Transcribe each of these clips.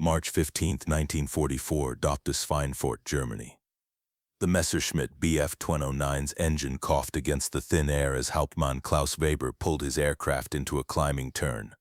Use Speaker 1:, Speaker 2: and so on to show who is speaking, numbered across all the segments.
Speaker 1: March 15, 1944, Schweinfurt, Germany. The Messerschmitt Bf-209's engine coughed against the thin air as Hauptmann Klaus Weber pulled his aircraft into a climbing turn.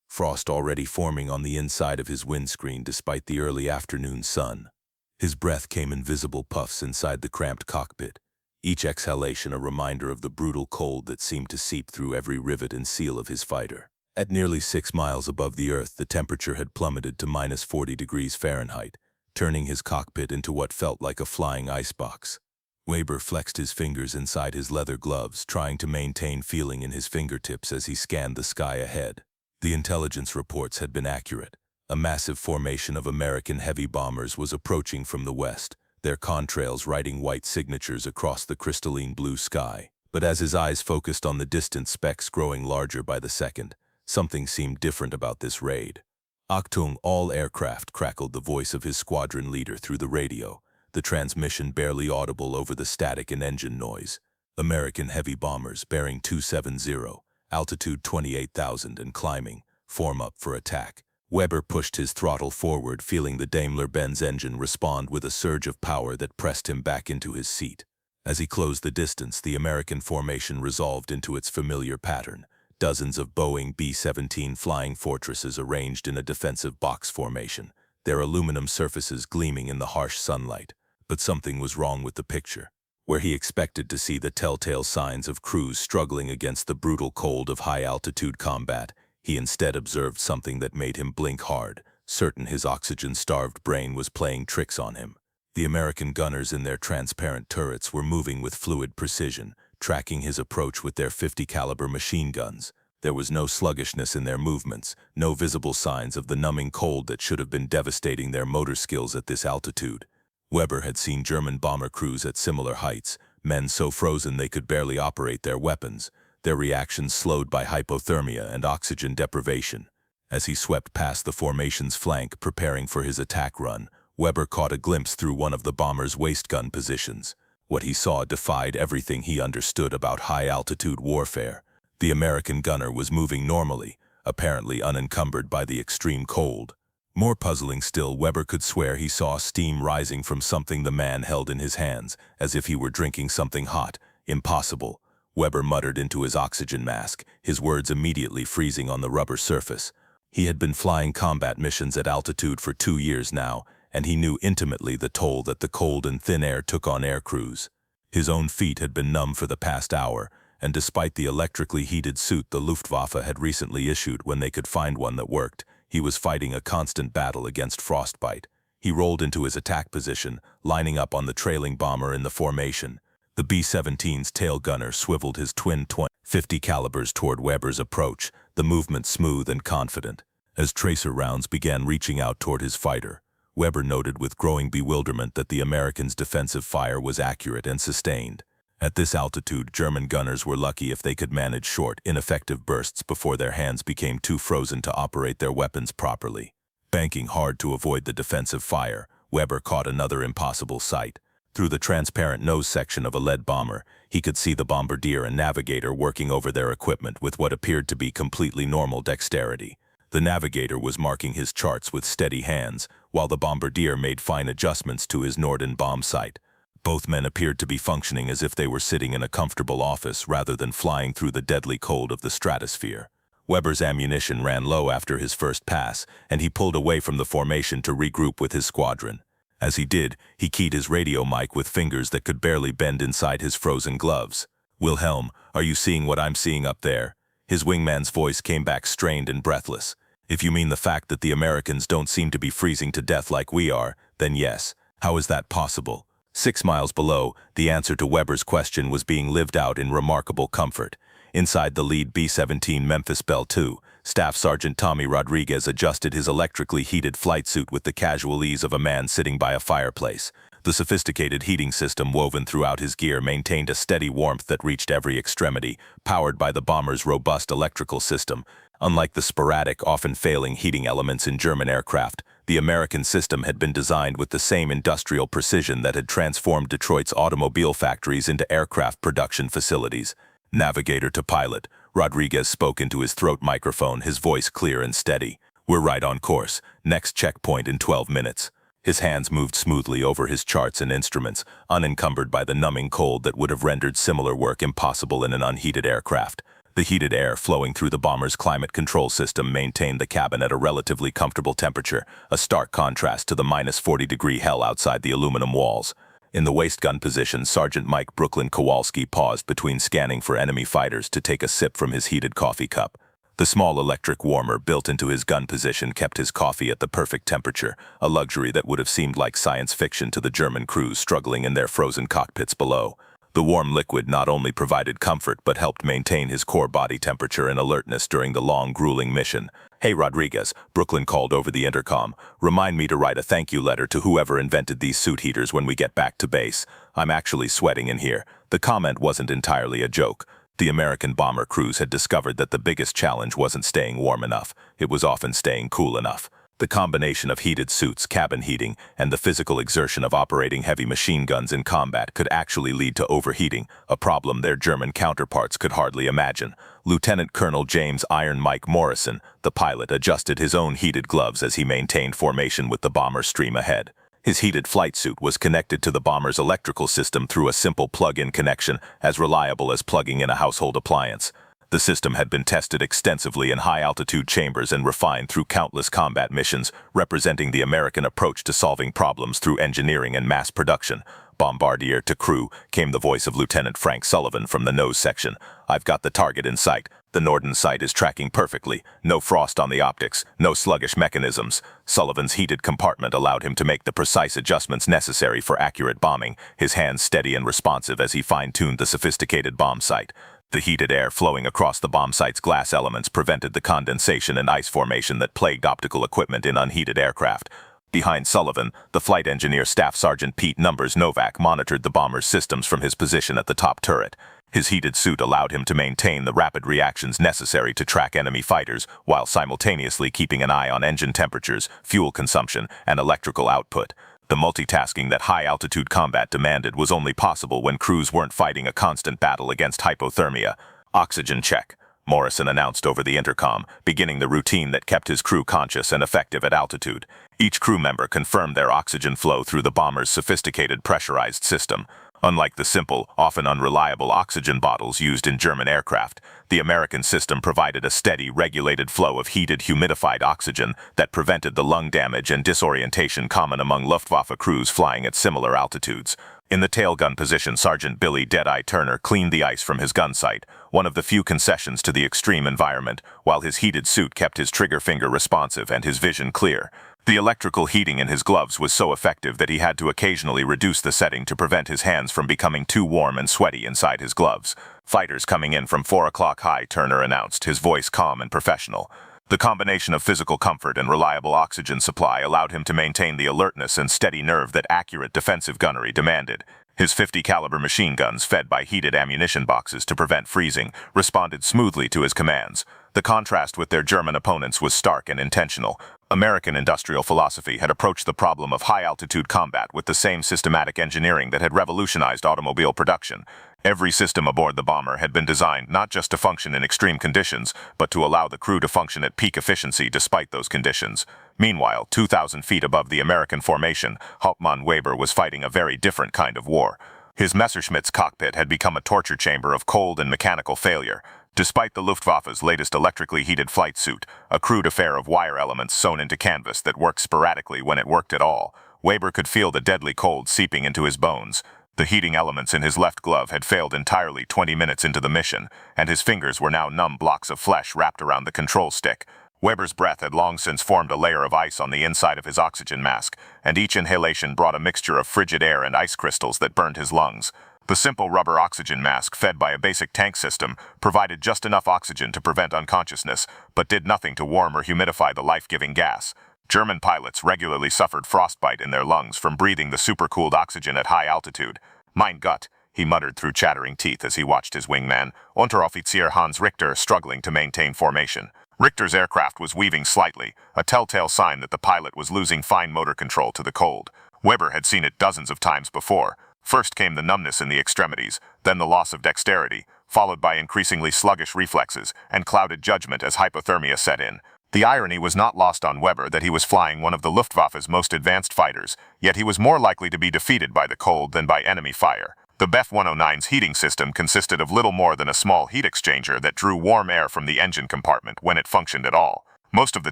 Speaker 1: Frost already forming on the inside of his windscreen despite the early afternoon sun. His breath came in visible puffs inside the cramped cockpit, each exhalation a reminder of the brutal cold that seemed to seep through every rivet and seal of his fighter. At nearly 6 miles above the Earth, the temperature had plummeted to -40°F, turning his cockpit into what felt like a flying icebox. Weber flexed his fingers inside his leather gloves, trying to maintain feeling in his fingertips as he scanned the sky ahead. The intelligence reports had been accurate. A massive formation of American heavy bombers was approaching from the west, their contrails writing white signatures across the crystalline blue sky. But as his eyes focused on the distant specks growing larger by the second, something seemed different about this raid. "Achtung, all aircraft," crackled the voice of his squadron leader through the radio, the transmission barely audible over the static and engine noise. American heavy bombers bearing 270, altitude 28,000 and climbing, form up for attack. Weber pushed his throttle forward, feeling the Daimler-Benz engine respond with a surge of power that pressed him back into his seat. As he closed the distance, the American formation resolved into its familiar pattern. Dozens of Boeing B-17 flying fortresses arranged in a defensive box formation, their aluminum surfaces gleaming in the harsh sunlight. But something was wrong with the picture. Where he expected to see the telltale signs of crews struggling against the brutal cold of high-altitude combat, he instead observed something that made him blink hard, certain his oxygen-starved brain was playing tricks on him. The American gunners in their transparent turrets were moving with fluid precision, tracking his approach with their .50-caliber machine guns. There was no sluggishness in their movements, no visible signs of the numbing cold that should have been devastating their motor skills at this altitude. Weber had seen German bomber crews at similar heights, men so frozen they could barely operate their weapons, their reactions slowed by hypothermia and oxygen deprivation. As he swept past the formation's flank, preparing for his attack run, Weber caught a glimpse through one of the bomber's waist gun positions. What he saw defied everything he understood about high-altitude warfare. The American gunner was moving normally, apparently unencumbered by the extreme cold. More puzzling still, Weber could swear he saw steam rising from something the man held in his hands, as if he were drinking something hot. Impossible. Weber muttered into his oxygen mask, his words immediately freezing on the rubber surface. He had been flying combat missions at altitude for 2 years now, and he knew intimately the toll that the cold and thin air took on aircrews. His own feet had been numb for the past hour, and despite the electrically heated suit the Luftwaffe had recently issued when they could find one that worked, he was fighting a constant battle against frostbite. He rolled into his attack position, lining up on the trailing bomber in the formation. The B-17's tail gunner swiveled his twin .50 calibers toward Weber's approach, the movement smooth and confident. As tracer rounds began reaching out toward his fighter, Weber noted with growing bewilderment that the Americans' defensive fire was accurate and sustained. At this altitude, German gunners were lucky if they could manage short, ineffective bursts before their hands became too frozen to operate their weapons properly. Banking hard to avoid the defensive fire, Weber caught another impossible sight. Through the transparent nose section of a lead bomber, he could see the bombardier and navigator working over their equipment with what appeared to be completely normal dexterity. The navigator was marking his charts with steady hands, while the bombardier made fine adjustments to his Norden bomb sight. Both men appeared to be functioning as if they were sitting in a comfortable office rather than flying through the deadly cold of the stratosphere. Weber's ammunition ran low after his first pass, and he pulled away from the formation to regroup with his squadron. As he did, he keyed his radio mic with fingers that could barely bend inside his frozen gloves. "Wilhelm, are you seeing what I'm seeing up there?" His wingman's voice came back strained and breathless. "If you mean the fact that the Americans don't seem to be freezing to death like we are, then yes. How is that possible?" 6 miles below, the answer to Weber's question was being lived out in remarkable comfort. Inside the lead B-17 Memphis Belle II, Staff Sergeant Tommy Rodriguez adjusted his electrically heated flight suit with the casual ease of a man sitting by a fireplace. The sophisticated heating system woven throughout his gear maintained a steady warmth that reached every extremity, powered by the bomber's robust electrical system. Unlike the sporadic, often failing heating elements in German aircraft, the American system had been designed with the same industrial precision that had transformed Detroit's automobile factories into aircraft production facilities. Navigator to pilot, Rodriguez spoke into his throat microphone, his voice clear and steady. "We're right on course. Next checkpoint in 12 minutes. His hands moved smoothly over his charts and instruments, unencumbered by the numbing cold that would have rendered similar work impossible in an unheated aircraft. The heated air flowing through the bomber's climate control system maintained the cabin at a relatively comfortable temperature, a stark contrast to the -40-degree hell outside the aluminum walls. In the waist gun position, Sergeant Mike Brooklyn Kowalski paused between scanning for enemy fighters to take a sip from his heated coffee cup. The small electric warmer built into his gun position kept his coffee at the perfect temperature, a luxury that would have seemed like science fiction to the German crews struggling in their frozen cockpits below. The warm liquid not only provided comfort but helped maintain his core body temperature and alertness during the long, grueling mission. "Hey, Rodriguez," Brooklyn called over the intercom. "Remind me to write a thank you letter to whoever invented these suit heaters when we get back to base. I'm actually sweating in here." The comment wasn't entirely a joke. The American bomber crews had discovered that the biggest challenge wasn't staying warm enough. It was often staying cool enough. The combination of heated suits, cabin heating, and the physical exertion of operating heavy machine guns in combat could actually lead to overheating, a problem their German counterparts could hardly imagine. Lieutenant Colonel James "Iron Mike" Morrison, the pilot, adjusted his own heated gloves as he maintained formation with the bomber stream ahead. His heated flight suit was connected to the bomber's electrical system through a simple plug-in connection, as reliable as plugging in a household appliance. The system had been tested extensively in high-altitude chambers and refined through countless combat missions, representing the American approach to solving problems through engineering and mass production. Bombardier to crew came the voice of Lieutenant Frank Sullivan from the nose section. "I've got the target in sight. The Norden sight is tracking perfectly. No frost on the optics, no sluggish mechanisms." Sullivan's heated compartment allowed him to make the precise adjustments necessary for accurate bombing, his hands steady and responsive as he fine-tuned the sophisticated bomb sight. The heated air flowing across the bomb site's glass elements prevented the condensation and ice formation that plagued optical equipment in unheated aircraft. Behind Sullivan, the flight engineer Staff Sergeant Pete Numbers Novak monitored the bomber's systems from his position at the top turret. His heated suit allowed him to maintain the rapid reactions necessary to track enemy fighters, while simultaneously keeping an eye on engine temperatures, fuel consumption, and electrical output. The multitasking that high-altitude combat demanded was only possible when crews weren't fighting a constant battle against hypothermia. "Oxygen check," Morrison announced over the intercom, beginning the routine that kept his crew conscious and effective at altitude. Each crew member confirmed their oxygen flow through the bomber's sophisticated pressurized system. Unlike the simple, often unreliable oxygen bottles used in German aircraft, the American system provided a steady, regulated flow of heated, humidified oxygen that prevented the lung damage and disorientation common among Luftwaffe crews flying at similar altitudes. In the tail gun position, Sergeant Billy Deadeye Turner cleaned the ice from his gun sight, one of the few concessions to the extreme environment, while his heated suit kept his trigger finger responsive and his vision clear. The electrical heating in his gloves was so effective that he had to occasionally reduce the setting to prevent his hands from becoming too warm and sweaty inside his gloves. "Fighters coming in from 4 o'clock high," Turner announced, his voice calm and professional. The combination of physical comfort and reliable oxygen supply allowed him to maintain the alertness and steady nerve that accurate defensive gunnery demanded. His 50 caliber machine guns, fed by heated ammunition boxes to prevent freezing, responded smoothly to his commands. The contrast with their German opponents was stark and intentional. American industrial philosophy had approached the problem of high-altitude combat with the same systematic engineering that had revolutionized automobile production. Every system aboard the bomber had been designed not just to function in extreme conditions, but to allow the crew to function at peak efficiency despite those conditions. Meanwhile, 2,000 feet above the American formation, Hauptmann Weber was fighting a very different kind of war. His Messerschmitt's cockpit had become a torture chamber of cold and mechanical failure. Despite the Luftwaffe's latest electrically heated flight suit, a crude affair of wire elements sewn into canvas that worked sporadically when it worked at all, Weber could feel the deadly cold seeping into his bones. The heating elements in his left glove had failed entirely 20 minutes into the mission, and his fingers were now numb blocks of flesh wrapped around the control stick. Weber's breath had long since formed a layer of ice on the inside of his oxygen mask, and each inhalation brought a mixture of frigid air and ice crystals that burned his lungs. The simple rubber oxygen mask, fed by a basic tank system, provided just enough oxygen to prevent unconsciousness, but did nothing to warm or humidify the life-giving gas. German pilots regularly suffered frostbite in their lungs from breathing the supercooled oxygen at high altitude. "Mein Gott," he muttered through chattering teeth as he watched his wingman, Unteroffizier Hans Richter, struggling to maintain formation. Richter's aircraft was weaving slightly, a telltale sign that the pilot was losing fine motor control to the cold. Weber had seen it dozens of times before. First came the numbness in the extremities, then the loss of dexterity, followed by increasingly sluggish reflexes and clouded judgment as hypothermia set in.
Speaker 2: The irony was not lost on Weber that he was flying one of the Luftwaffe's most advanced fighters, yet he was more likely to be defeated by the cold than by enemy fire. The Bef 109's heating system consisted of little more than a small heat exchanger that drew warm air from the engine compartment when it functioned at all. Most of the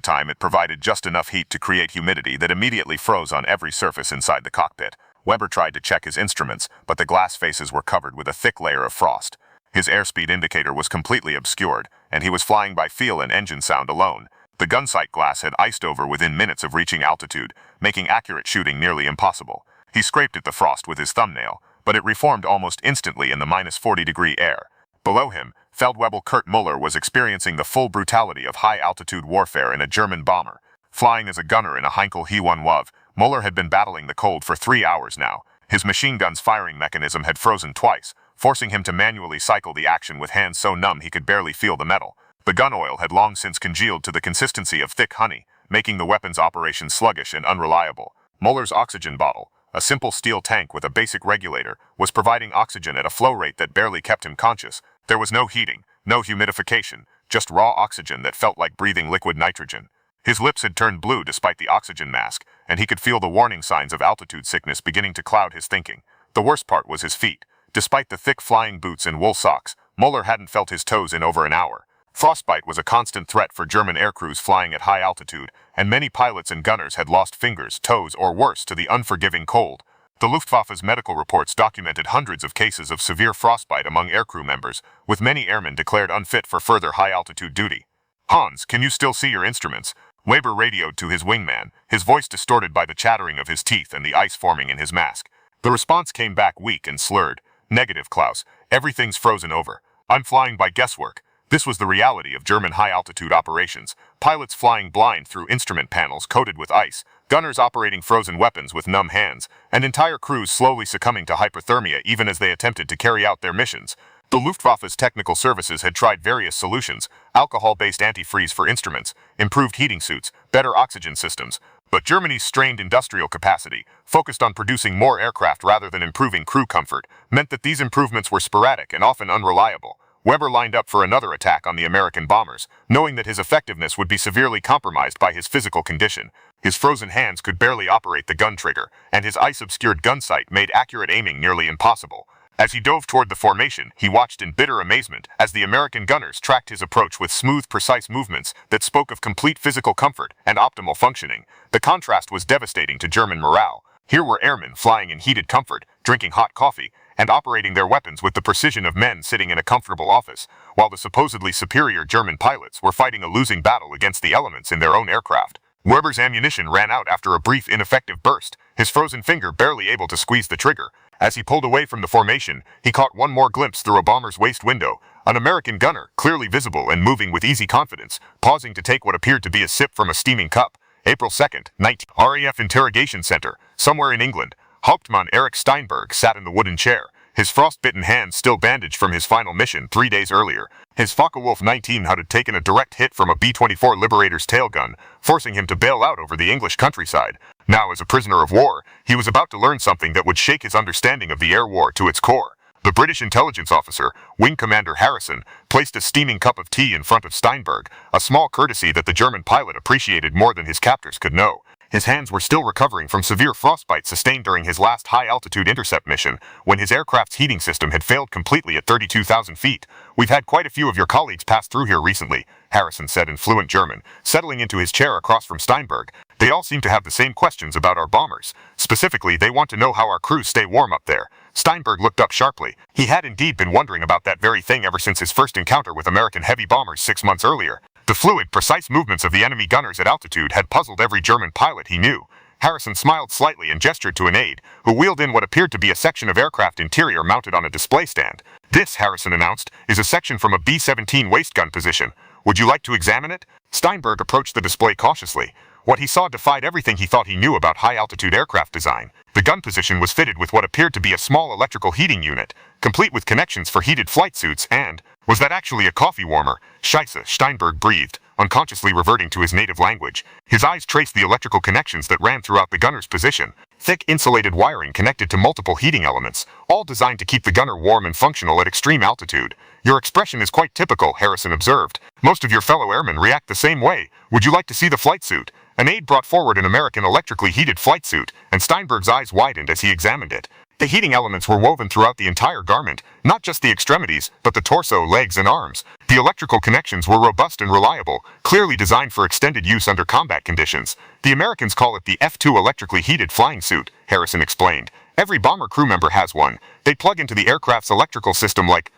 Speaker 2: time it provided just enough heat to create humidity that immediately froze on every surface inside the cockpit. Weber tried to check his instruments, but the glass faces were covered with a thick layer of frost. His airspeed indicator was completely obscured, and he was flying by feel and engine sound alone. The gun sight glass had iced over within minutes of reaching altitude, making accurate shooting nearly impossible. He scraped at the frost with his thumbnail, but it reformed almost instantly in the -40-degree air. Below him, Feldwebel Kurt Müller was experiencing the full brutality of high-altitude warfare in a German bomber. Flying as a gunner in a Heinkel He-1 WAV, Müller had been battling the cold for 3 hours now. His machine gun's firing mechanism had frozen twice, forcing him to manually cycle the action with hands so numb he could barely feel the metal. The gun oil had long since congealed to the consistency of thick honey, making the weapon's operation sluggish and unreliable. Müller's oxygen bottle, a simple steel tank with a basic regulator, was providing oxygen at a flow rate that barely kept him conscious. There was no heating, no humidification, just raw oxygen that felt like breathing liquid nitrogen. His lips had turned blue despite the oxygen mask, and he could feel the warning signs of altitude sickness beginning to cloud his thinking. The worst part was his feet. Despite the thick flying boots and wool socks, Müller hadn't felt his toes in over an hour. Frostbite was a constant threat for German aircrews flying at high altitude, and many pilots and gunners had lost fingers, toes, or worse to the unforgiving cold. The Luftwaffe's medical reports documented hundreds of cases of severe frostbite among aircrew members, with many airmen declared unfit for further high-altitude duty. "Hans, can you still see your instruments?" Weber radioed to his wingman, his voice distorted by the chattering of his teeth and the ice forming in his mask. The response came back weak and slurred. "Negative, Klaus. Everything's frozen over. I'm flying by guesswork." This was the reality of German high-altitude operations. Pilots flying blind through instrument panels coated with ice, gunners operating frozen weapons with numb hands, and entire crews slowly succumbing to hypothermia even as they attempted to carry out their missions. The Luftwaffe's technical services had tried various solutions: alcohol-based antifreeze for instruments, improved heating suits, better oxygen systems. But Germany's strained industrial capacity, focused on producing more aircraft rather than improving crew comfort, meant that these improvements were sporadic and often unreliable. Weber lined up for another attack on the American bombers, knowing that his effectiveness would be severely compromised by his physical condition. His frozen hands could barely operate the gun trigger, and his ice-obscured gun sight made accurate aiming nearly impossible. As he dove toward the formation, he watched in bitter amazement as the American gunners tracked his approach with smooth, precise movements that spoke of complete physical comfort and optimal functioning. The contrast was devastating to German morale. Here were airmen flying in heated comfort, drinking hot coffee, and operating their weapons with the precision of men sitting in a comfortable office, while the supposedly superior German pilots were fighting a losing battle against the elements in their own aircraft. Weber's ammunition ran out after a brief, ineffective burst, his frozen finger barely able to squeeze the trigger. As he pulled away from the formation, he caught one more glimpse through a bomber's waist window, an American gunner, clearly visible and moving with easy confidence, pausing to take what appeared to be a sip from a steaming cup. April 2nd, 19. RAF Interrogation Center, somewhere in England. Hauptmann Erich Steinberg sat in the wooden chair, his frostbitten hands still bandaged from his final mission 3 days earlier. His Focke-Wulf 19 had taken a direct hit from a B-24 Liberator's tail gun, forcing him to bail out over the English countryside. Now, as a prisoner of war, he was about to learn something that would shake his understanding of the air war to its core. The British intelligence officer, Wing Commander Harrison, placed a steaming cup of tea in front of Steinberg, a small courtesy that the German pilot appreciated more than his captors could know. His hands were still recovering from severe frostbite sustained during his last high-altitude intercept mission, when his aircraft's heating system had failed completely at 32,000 feet. "We've had quite a few of your colleagues pass through here recently," Harrison said in fluent German, settling into his chair across from Steinberg. "They all seem to have the same questions about our bombers. Specifically, they want to know how our crews stay warm up there." Steinberg looked up sharply. He had indeed been wondering about that very thing ever since his first encounter with American heavy bombers 6 months earlier. The fluid, precise movements of the enemy gunners at altitude had puzzled every German pilot he knew. Harrison smiled slightly and gestured to an aide, who wheeled in what appeared to be a section of aircraft interior mounted on a display stand. "This," Harrison announced, "is a section from a B-17 waist gun position. Would you like to examine it?" Steinberg approached the display cautiously. What he saw defied everything he thought he knew about high-altitude aircraft design. The gun position was fitted with what appeared to be a small electrical heating unit, complete with connections for heated flight suits and... Was that actually a coffee warmer? "Scheisse," Steinberg breathed. unconsciously reverting to his native language. His eyes traced the electrical connections that ran throughout the gunner's position. Thick, insulated wiring connected to multiple heating elements, all designed to keep the gunner warm and functional at extreme altitude. Your expression is quite typical, Harrison observed. Most of your fellow airmen react the same way. Would you like to see the flight suit? An aide brought forward an American electrically heated flight suit, and Steinberg's eyes widened as he examined it. The heating elements were woven throughout the entire garment, not just the extremities, but the torso, legs, and arms. The electrical connections were robust and reliable, clearly designed for extended use under combat conditions. The Americans call it the F-2 electrically heated flying suit, Harrison explained. Every bomber crew member has one. They plug into the aircraft's electrical system like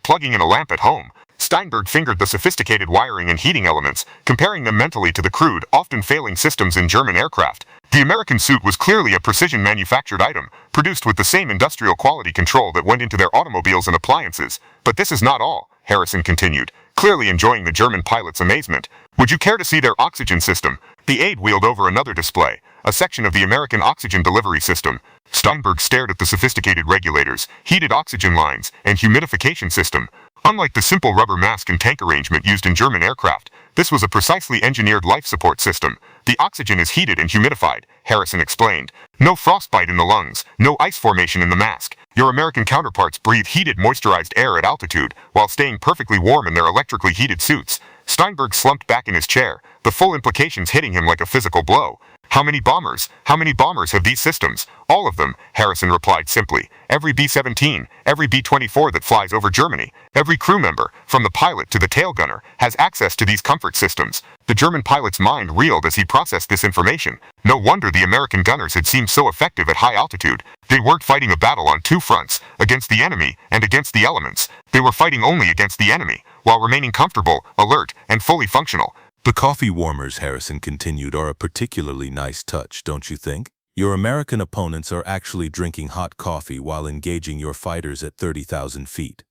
Speaker 2: plugging in a lamp at home. Steinberg fingered the sophisticated wiring and heating elements, comparing them mentally to the crude, often failing systems in German aircraft. The American suit was clearly a precision-manufactured item, produced with the same industrial quality control that went into their automobiles and appliances. But this is not all, Harrison continued, clearly enjoying the German pilot's amazement. Would you care to see their oxygen system? The aide wheeled over another display, a section of the American oxygen delivery system. Steinberg stared at the sophisticated regulators, heated oxygen lines, and humidification system. Unlike the simple rubber mask and tank arrangement used in German aircraft, this was a precisely engineered life support system. The oxygen is heated and humidified, Harrison explained. No frostbite in the lungs, no ice formation in the mask. Your American counterparts breathe heated, moisturized air at altitude, while staying perfectly warm in their electrically heated suits. Steinberg slumped back in his chair, the full implications hitting him like a physical blow. How many bombers have these systems? All of them, Harrison replied simply. Every B-17, every B-24 that flies over Germany, every crew member, from the pilot to the tail gunner, has access to these comfort systems. The German pilot's mind reeled as he processed this information. No wonder the American gunners had seemed so effective at high altitude. They weren't fighting a battle on two fronts, against the enemy and against the elements. They were fighting only against the enemy, while remaining comfortable, alert, and fully functional.
Speaker 1: The coffee warmers, Harrison continued, are a particularly nice touch, don't you think? Your American opponents are actually drinking hot coffee while engaging your fighters at 30,000 feet.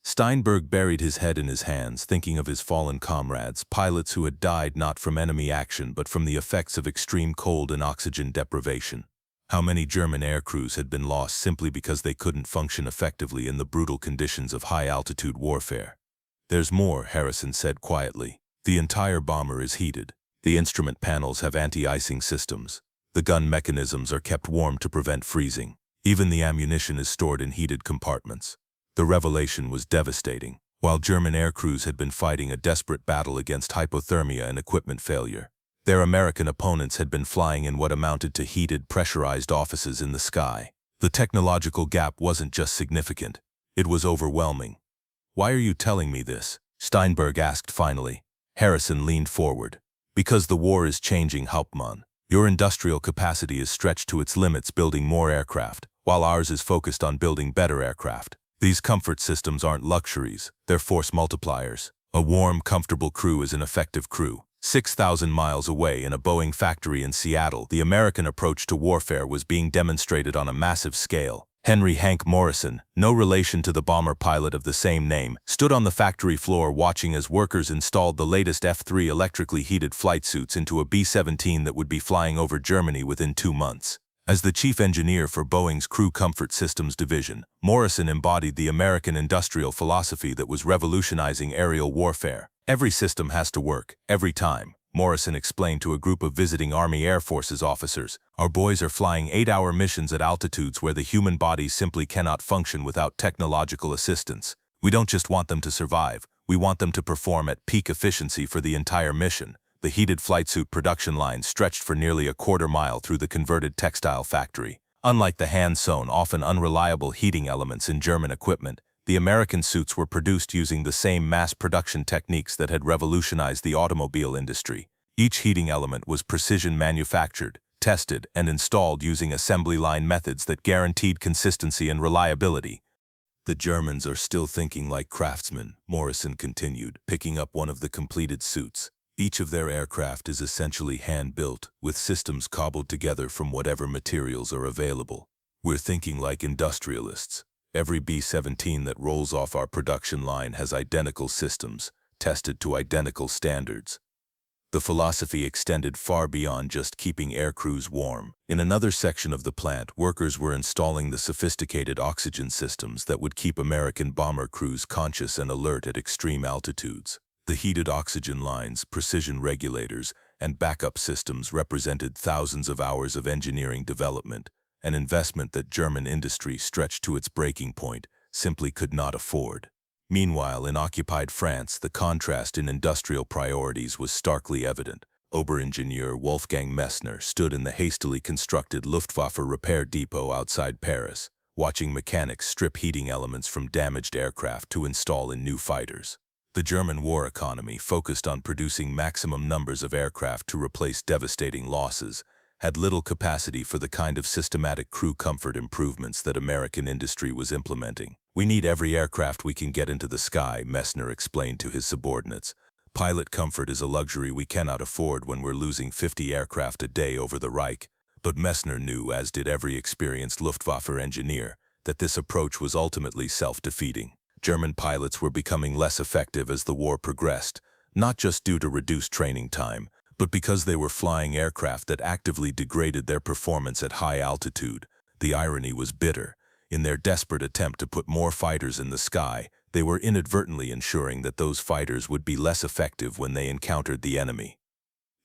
Speaker 1: Steinberg buried his head in his hands, thinking of his fallen comrades, pilots who had died not from enemy action but from the effects of extreme cold and oxygen deprivation. How many German aircrews had been lost simply because they couldn't function effectively in the brutal conditions of high-altitude warfare. There's more, Harrison said quietly. The entire bomber is heated. The instrument panels have anti-icing systems. The gun mechanisms are kept warm to prevent freezing. Even the ammunition is stored in heated compartments. The revelation was devastating. While German aircrews had been fighting a desperate battle against hypothermia and equipment failure, their American opponents had been flying in what amounted to heated, pressurized offices in the sky. The technological gap wasn't just significant, it was overwhelming. "Why are you telling me this?" Steinberg asked finally. Harrison leaned forward. "Because the war is changing, Hauptmann. Your industrial capacity is stretched to its limits building more aircraft, while ours is focused on building better aircraft. These comfort systems aren't luxuries, they're force multipliers. A warm, comfortable crew is an effective crew. 6,000 miles away in a Boeing factory in Seattle, the American approach to warfare was being demonstrated on a massive scale. Henry Hank Morrison, no relation to the bomber pilot of the same name, stood on the factory floor watching as workers installed the latest F-3 electrically heated flight suits into a B-17 that would be flying over Germany within 2 months. As the chief engineer for Boeing's Crew Comfort Systems division, Morrison embodied the American industrial philosophy that was revolutionizing aerial warfare. "Every system has to work, every time," Morrison explained to a group of visiting Army Air Forces officers. "Our boys are flying 8-hour missions at altitudes where the human body simply cannot function without technological assistance. We don't just want them to survive, we want them to perform at peak efficiency for the entire mission." The heated flight suit production line stretched for nearly a quarter mile through the converted textile factory. Unlike the hand-sewn, often unreliable heating elements in German equipment, the American suits were produced using the same mass production techniques that had revolutionized the automobile industry. Each heating element was precision manufactured, tested, and installed using assembly line methods that guaranteed consistency and reliability. "The Germans are still thinking like craftsmen," Morrison continued, picking up one of the completed suits. "Each of their aircraft is essentially hand-built, with systems cobbled together from whatever materials are available. We're thinking like industrialists. Every B-17 that rolls off our production line has identical systems, tested to identical standards." The philosophy extended far beyond just keeping aircrews warm. In another section of the plant, workers were installing the sophisticated oxygen systems that would keep American bomber crews conscious and alert at extreme altitudes. The heated oxygen lines, precision regulators, and backup systems represented thousands of hours of engineering development, an investment that German industry, stretched to its breaking point, simply could not afford. Meanwhile, in occupied France, the contrast in industrial priorities was starkly evident. Oberingenieur Wolfgang Messner stood in the hastily constructed Luftwaffe repair depot outside Paris, watching mechanics strip heating elements from damaged aircraft to install in new fighters. The German war economy, focused on producing maximum numbers of aircraft to replace devastating losses, had little capacity for the kind of systematic crew comfort improvements that American industry was implementing. "We need every aircraft we can get into the sky," Messner explained to his subordinates. "Pilot comfort is a luxury we cannot afford when we're losing 50 aircraft a day over the Reich." But Messner knew, as did every experienced Luftwaffe engineer, that this approach was ultimately self-defeating. German pilots were becoming less effective as the war progressed, not just due to reduced training time, but because they were flying aircraft that actively degraded their performance at high altitude. The irony was bitter. In their desperate attempt to put more fighters in the sky, they were inadvertently ensuring that those fighters would be less effective when they encountered the enemy.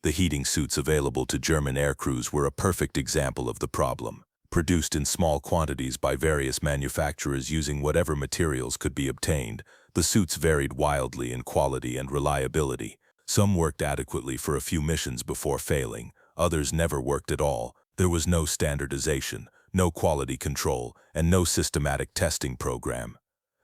Speaker 1: The heating suits available to German aircrews were a perfect example of the problem. Produced in small quantities by various manufacturers using whatever materials could be obtained, the suits varied wildly in quality and reliability. Some worked adequately for a few missions before failing, others never worked at all. There was no standardization, no quality control, and no systematic testing program.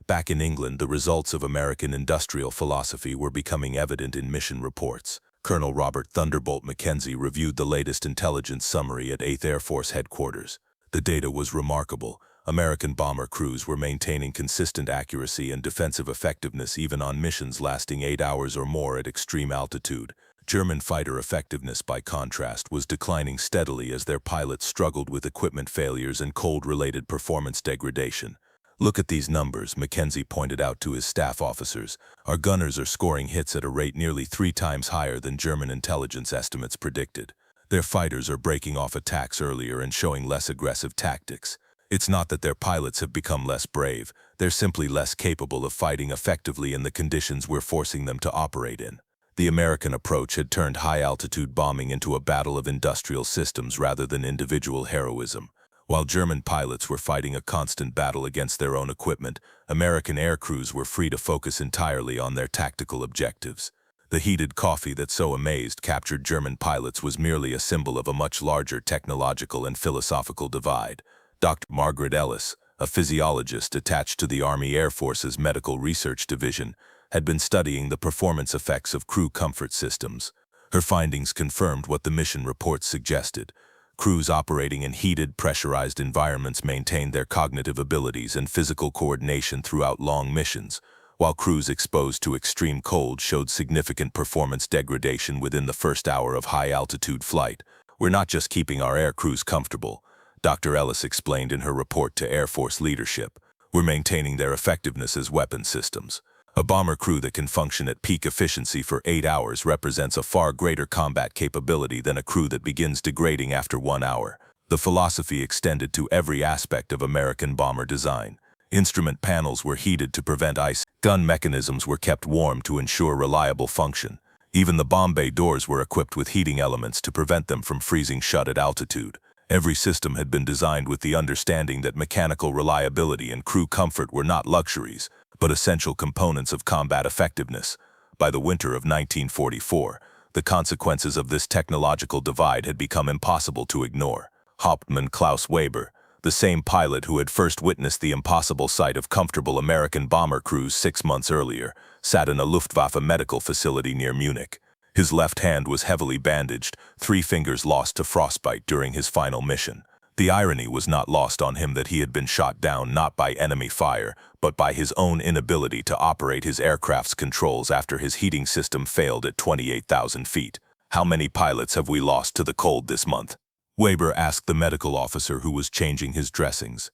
Speaker 1: Back in England, the results of American industrial philosophy were becoming evident in mission reports. Colonel Robert Thunderbolt Mackenzie reviewed the latest intelligence summary at 8th Air Force Headquarters. The data was remarkable. American bomber crews were maintaining consistent accuracy and defensive effectiveness even on missions lasting 8 hours or more at extreme altitude. German fighter effectiveness, by contrast, was declining steadily as their pilots struggled with equipment failures and cold-related performance degradation. "Look at these numbers," Mackenzie pointed out to his staff officers. "Our gunners are scoring hits at a rate nearly 3 times higher than German intelligence estimates predicted. Their fighters are breaking off attacks earlier and showing less aggressive tactics. It's not that their pilots have become less brave, they're simply less capable of fighting effectively in the conditions we're forcing them to operate in." The American approach had turned high-altitude bombing into a battle of industrial systems rather than individual heroism. While German pilots were fighting a constant battle against their own equipment, American aircrews were free to focus entirely on their tactical objectives. The heated coffee that so amazed captured German pilots was merely a symbol of a much larger technological and philosophical divide. Dr. Margaret Ellis, a physiologist attached to the Army Air Force's Medical Research Division, had been studying the performance effects of crew comfort systems. Her findings confirmed what the mission reports suggested. Crews operating in heated, pressurized environments maintained their cognitive abilities and physical coordination throughout long missions, while crews exposed to extreme cold showed significant performance degradation within the first hour of high-altitude flight. "We're not just keeping our air crews comfortable," Dr. Ellis explained in her report to Air Force leadership. "We're maintaining their effectiveness as weapon systems. A bomber crew that can function at peak efficiency for 8 hours represents a far greater combat capability than a crew that begins degrading after 1 hour." The philosophy extended to every aspect of American bomber design. Instrument panels were heated to prevent ice. Gun mechanisms were kept warm to ensure reliable function. Even the bomb bay doors were equipped with heating elements to prevent them from freezing shut at altitude. Every system had been designed with the understanding that mechanical reliability and crew comfort were not luxuries, but essential components of combat effectiveness. By the winter of 1944, the consequences of this technological divide had become impossible to ignore. Hauptmann Klaus Weber, the same pilot who had first witnessed the impossible sight of comfortable American bomber crews 6 months earlier, sat in a Luftwaffe medical facility near Munich. His left hand was heavily bandaged, 3 fingers lost to frostbite during his final mission. The irony was not lost on him that he had been shot down not by enemy fire, but by his own inability to operate his aircraft's controls after his heating system failed at 28,000 feet. "How many pilots have we lost to the cold this month?" Weber asked the medical officer who was changing his dressings.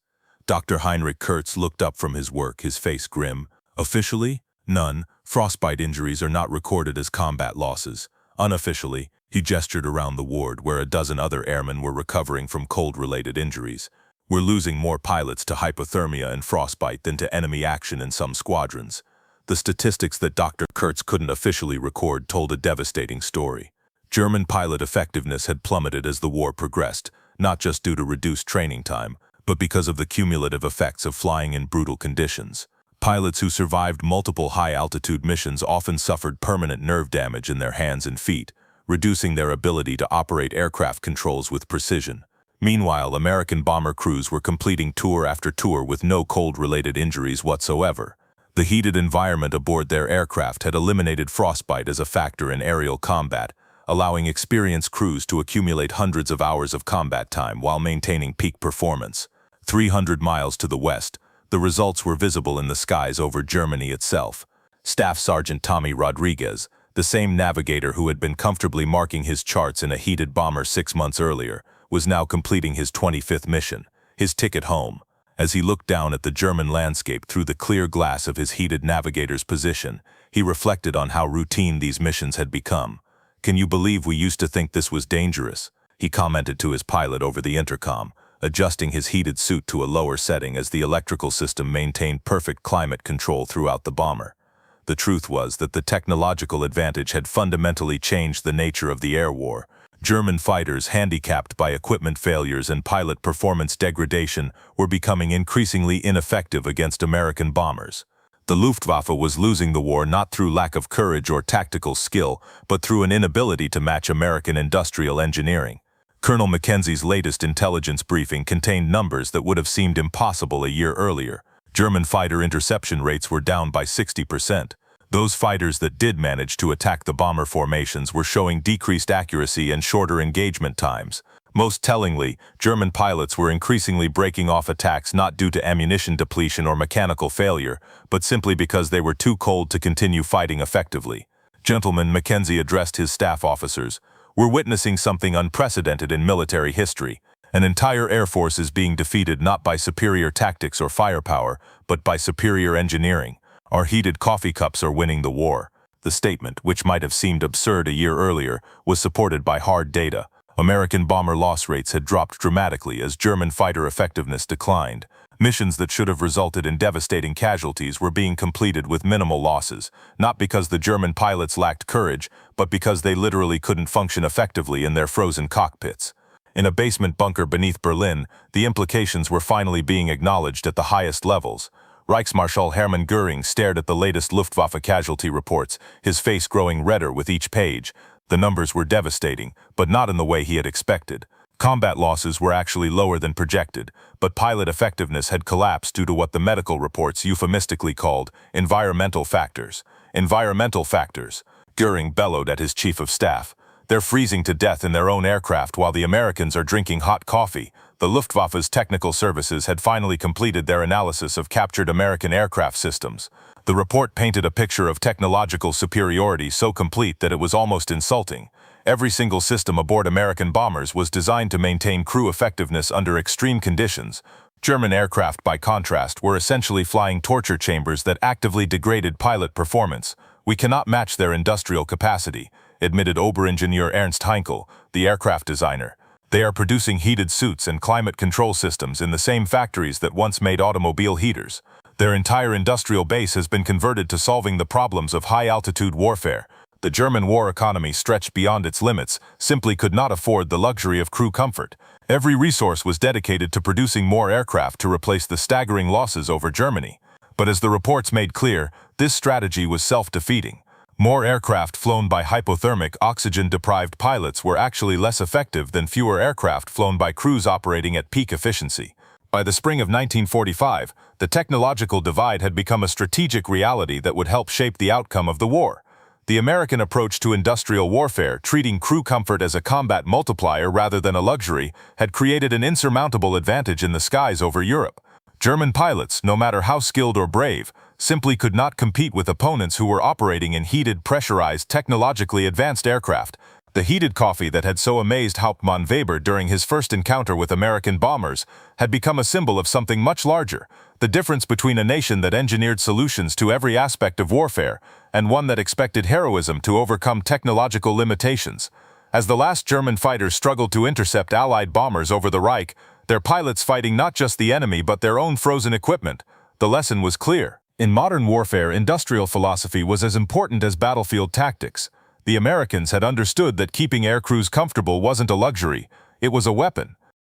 Speaker 1: Dr. Heinrich Kurtz looked up from his work, his face grim. "Officially, none. Frostbite injuries are not recorded as combat losses. Unofficially," he gestured around the ward where a dozen other airmen were recovering from cold-related injuries, "we're losing more pilots to hypothermia and frostbite than to enemy action in some squadrons." the statistics that Dr. Kurtz couldn't officially record told a devastating story. German pilot effectiveness had plummeted as the war progressed, not just due to reduced training time, but because of the cumulative effects of flying in brutal conditions. Pilots who survived multiple high-altitude missions often suffered permanent nerve damage in their hands and feet, reducing their ability to operate aircraft controls with precision. Meanwhile, American bomber crews were completing tour after tour with no cold-related injuries whatsoever. The heated environment aboard their aircraft had eliminated frostbite as a factor in aerial combat, allowing experienced crews to accumulate hundreds of hours of combat time while maintaining peak performance. 300 miles to the west, the results were visible in the skies over Germany itself. Staff Sergeant Tommy Rodriguez, the same navigator who had been comfortably marking his charts in a heated bomber 6 months earlier, was now completing his 25th mission, his ticket home. As he looked down at the German landscape through the clear glass of his heated navigator's position, he reflected on how routine these missions had become. "Can you believe we used to think this was dangerous?" he commented to his pilot over the intercom, adjusting his heated suit to a lower setting as the electrical system maintained perfect climate control throughout the bomber. The truth was that the technological advantage had fundamentally changed the nature of the air war. German fighters, handicapped by equipment failures and pilot performance degradation, were becoming increasingly ineffective against American bombers. The Luftwaffe was losing the war not through lack of courage or tactical skill, but through an inability to match American industrial engineering. Colonel Mackenzie's latest intelligence briefing contained numbers that would have seemed impossible a year earlier. German fighter interception rates were down by 60%. Those fighters that did manage to attack the bomber formations were showing decreased accuracy and shorter engagement times. Most tellingly, German pilots were increasingly breaking off attacks not due to ammunition depletion or mechanical failure, but simply because they were too cold to continue fighting effectively. "Gentlemen," Mackenzie addressed his staff officers, "we're witnessing something unprecedented in military history. An entire air force is being defeated not by superior tactics or firepower, but by superior engineering. Our heated coffee cups are winning the war." The statement, which might have seemed absurd a year earlier, was supported by hard data. American bomber loss rates had dropped dramatically as German fighter effectiveness declined. Missions that should have resulted in devastating casualties were being completed with minimal losses, not because the German pilots lacked courage, but because they literally couldn't function effectively in their frozen cockpits. In a basement bunker beneath Berlin, the implications were finally being acknowledged at the highest levels. Reichsmarschall Hermann Göring stared at the latest Luftwaffe casualty reports, his face growing redder with each page. The numbers were devastating, but not in the way he had expected. Combat losses were actually lower than projected, but pilot effectiveness had collapsed due to what the medical reports euphemistically called environmental factors. Environmental factors, Göring bellowed at his chief of staff. "They're freezing to death in their own aircraft while the Americans are drinking hot coffee." The Luftwaffe's technical services had finally completed their analysis of captured American aircraft systems. The report painted a picture of technological superiority so complete that it was almost insulting. Every single system aboard American bombers was designed to maintain crew effectiveness under extreme conditions. German aircraft, by contrast, were essentially flying torture chambers that actively degraded pilot performance. "We cannot match their industrial capacity," admitted Oberingenieur Ernst Heinkel, the aircraft designer. "They are producing heated suits and climate control systems in the same factories that once made automobile heaters. Their entire industrial base has been converted to solving the problems of high-altitude warfare. The German war economy stretched beyond its limits, simply could not afford the luxury of crew comfort. Every resource was dedicated to producing more aircraft to replace the staggering losses over Germany. But as the reports made clear, this strategy was self-defeating. More aircraft flown by hypothermic, oxygen-deprived pilots were actually less effective than fewer aircraft flown by crews operating at peak efficiency. By the spring of 1945, the technological divide had become a strategic reality that would help shape the outcome of the war. The American approach to industrial warfare, treating crew comfort as a combat multiplier rather than a luxury, had created an insurmountable advantage in the skies over Europe. German pilots, no matter how skilled or brave, simply could not compete with opponents who were operating in heated, pressurized, technologically advanced aircraft. The heated coffee that had so amazed Hauptmann Weber during his first encounter with American bombers had become a symbol of something much larger, the difference between a nation that engineered solutions to every aspect of warfare and one that expected heroism to overcome technological limitations. As the last German fighters struggled to intercept Allied bombers over the Reich, their pilots fighting not just the enemy but their own frozen equipment, the lesson was clear.
Speaker 3: In modern warfare, industrial philosophy was as important as battlefield tactics. The Americans had understood that keeping aircrews comfortable wasn't a luxury, it was a weapon.